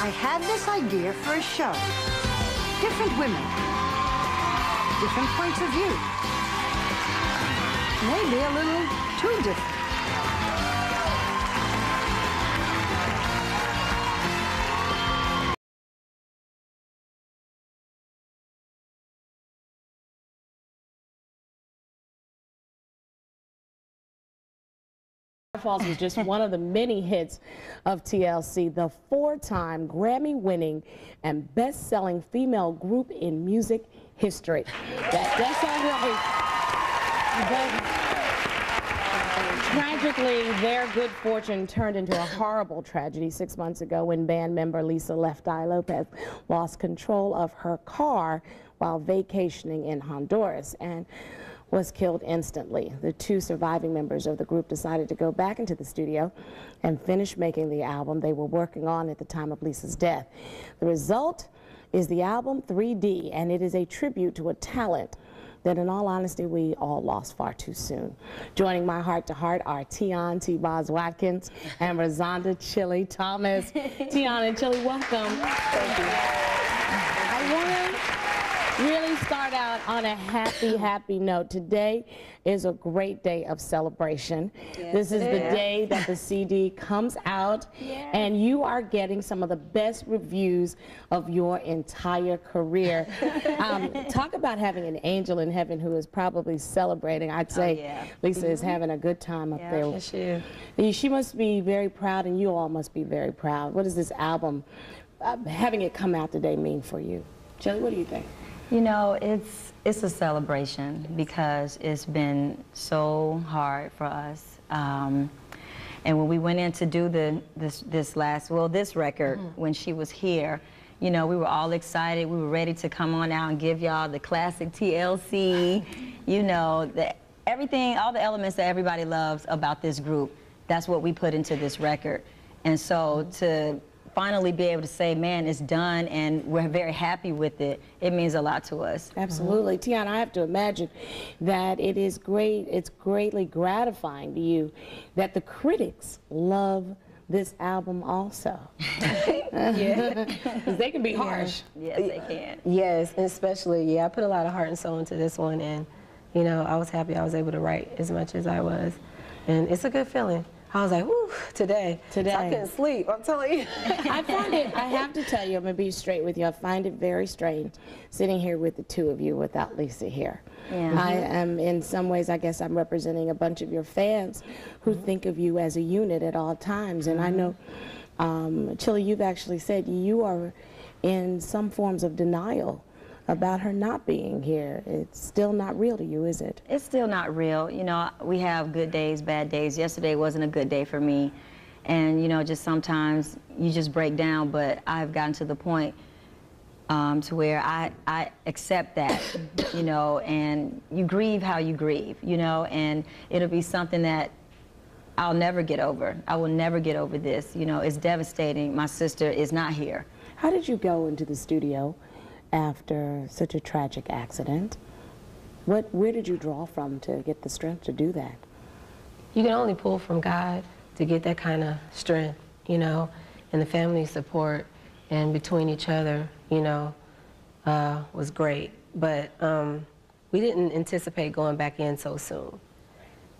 I had this idea for a show. Different women, different points of view. Maybe a little too different. Falls was just one of the many hits of TLC, the four-time Grammy-winning and best-selling female group in music history. That's all tragically, their good fortune turned into a horrible tragedy 6 months ago when band member Lisa Left Eye Lopez lost control of her car while vacationing in Honduras and was killed instantly. The two surviving members of the group decided to go back into the studio and finish making the album they were working on at the time of Lisa's death. The result is the album 3D, and it is a tribute to a talent that, in all honesty, we all lost far too soon. Joining my heart-to-heart are T-Boz Watkins and Razonda Chilli Thomas. Tion and Chilli, welcome. Thank you. I want to really start out on a happy note. Today is a great day of celebration. Yes, this is the day that the CD comes out, and you are getting some of the best reviews of your entire career. Talk about having an angel in heaven who is probably celebrating. I'd say Lisa is having a good time up there. Yes, she is. She must be very proud, and you all must be very proud. What does this album, having it come out today, mean for you? Chilli, what do you think? You know, it's a celebration because it's been so hard for us. And when we went in to do this record, when she was here, you know, we were all excited. We were ready to come on out and give y'all the classic TLC, you know, everything, all the elements that everybody loves about this group. That's what we put into this record. And so to finally be able to say, man, it's done and we're very happy with it, it means a lot to us. Absolutely. Tiana, I have to imagine that it is great, it's greatly gratifying to you that the critics love this album also. Yeah. Because they can be harsh. Yes, they can. Yes, especially, I put a lot of heart and soul into this one, and, you know, I was happy I was able to write as much as I was. And it's a good feeling. I was like, whoo, today. So I couldn't sleep, I'm telling you. I find it, I have to tell you, I'm going to be straight with you, I find it very strange sitting here with the two of you without Lisa here. Yeah. I am, in some ways, I guess I'm representing a bunch of your fans who think of you as a unit at all times. And I know, Chilli, you've actually said you are in some forms of denial about her not being here. It's still not real to you, is it? It's still not real. You know, we have good days, bad days. Yesterday wasn't a good day for me. And, you know, just sometimes you just break down, but I've gotten to the point to where I accept that, you know, and you grieve how you grieve, you know, and it'll be something that I'll never get over. I will never get over this. You know, it's devastating. My sister is not here. How did you go into the studio after such a tragic accident? Where did you draw from to get the strength to do that? You can only pull from God to get that kind of strength, you know, and the family support and between each other, you know, was great. But we didn't anticipate going back in so soon.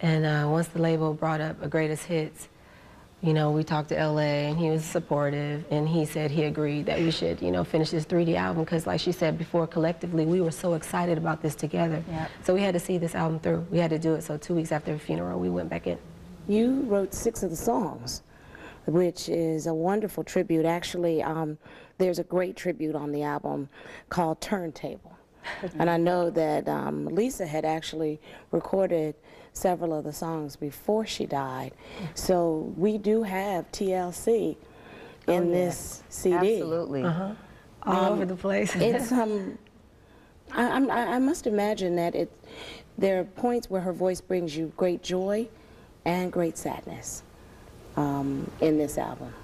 And once the label brought up a greatest hits, you know, we talked to LA and he was supportive, and he said he agreed that we should, you know, finish this 3D album because, like she said before, collectively we were so excited about this together. Yep. So we had to see this album through. We had to do it. So 2 weeks after the funeral, we went back in. You wrote 6 of the songs, which is a wonderful tribute. Actually, there's a great tribute on the album called Turntable. And I know that Lisa had actually recorded several of the songs before she died. So we do have TLC in this CD. Absolutely. All over the place. It's I must imagine that there are points where her voice brings you great joy and great sadness in this album.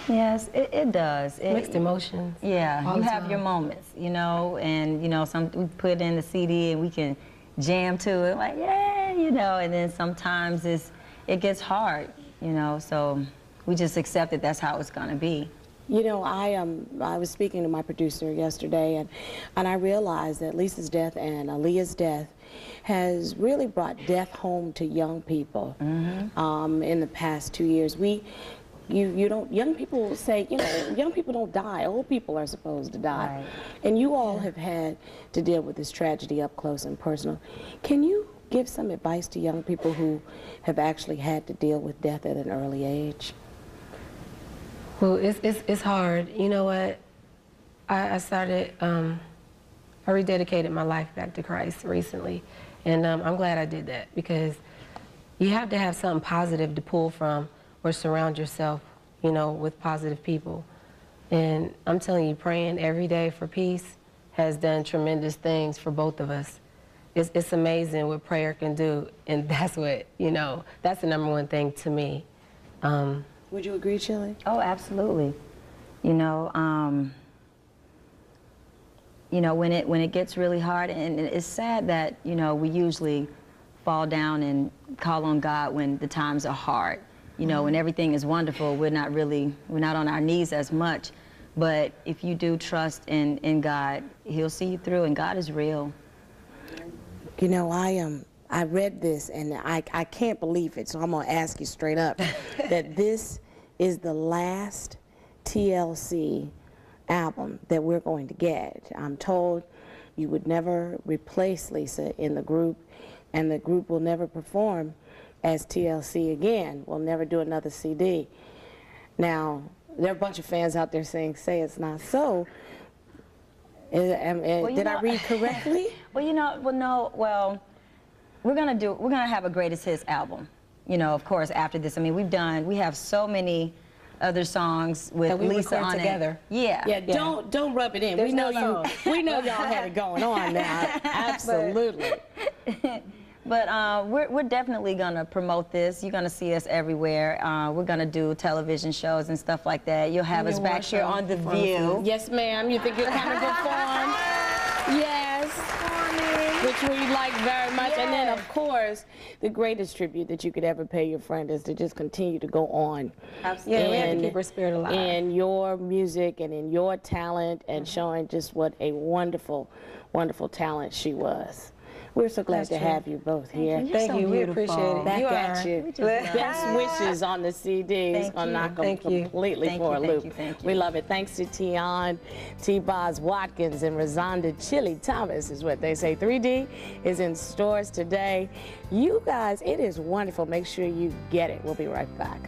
Yes, it does. Mixed emotions. Yeah, you have your moments, you know, and, you know, we put in the CD and we can jam to it, like, yeah, you know, and then sometimes it gets hard, you know, so we just accept that that's how it's going to be. You know, I was speaking to my producer yesterday, and I realized that Lisa's death and Aaliyah's death has really brought death home to young people. In the past 2 years. Young people say, you know, young people don't die, old people are supposed to die. Right. And you all have had to deal with this tragedy up close and personal. Can you give some advice to young people who have actually had to deal with death at an early age? Well, it's hard. You know what? I rededicated my life back to Christ recently, and I'm glad I did that, because you have to have something positive to pull from or surround yourself, you know, with positive people. And I'm telling you, praying every day for peace has done tremendous things for both of us. It's amazing what prayer can do, and that's what, you know, that's the #1 thing to me. Would you agree, Chilli? Oh, absolutely. You know, when it gets really hard, and it's sad that, you know, we usually fall down and call on God when the times are hard. You know, when everything is wonderful, we're not on our knees as much. But if you do trust in God, He'll see you through, and God is real. You know, I read this, and I can't believe it, so I'm going to ask you straight up that this is the last TLC album that we're going to get. I'm told you would never replace Lisa in the group, and the group will never perform as TLC again. We'll never do another CD. Now, there are a bunch of fans out there saying, say it's not so. Did I read correctly? Well, we're gonna have a greatest hits album. You know, of course, after this. I mean, we have so many other songs with that we Lisa on together. it. Yeah. Don't rub it in. We know y'all have it going on now. Absolutely. But we're definitely gonna promote this. You're gonna see us everywhere. We're gonna do television shows and stuff like that. You'll have us back here on The View. Yes, ma'am. You think you're coming to perform? Yes. Which we like very much. Yes. And then, of course, the greatest tribute that you could ever pay your friend is to just continue to go on. Absolutely. Yeah, we have to keep her spirit alive. In your music and in your talent, and showing just what a wonderful, wonderful talent she was. We're so glad to have you both here. Thank you. We appreciate it. Back at you. Best wishes on the CD. It's going to knock them completely for a loop. We love it. Thanks to Tion, T-Boz, Watkins, and Rosanda Chilli Thomas is what they say. 3D is in stores today. You guys, it is wonderful. Make sure you get it. We'll be right back.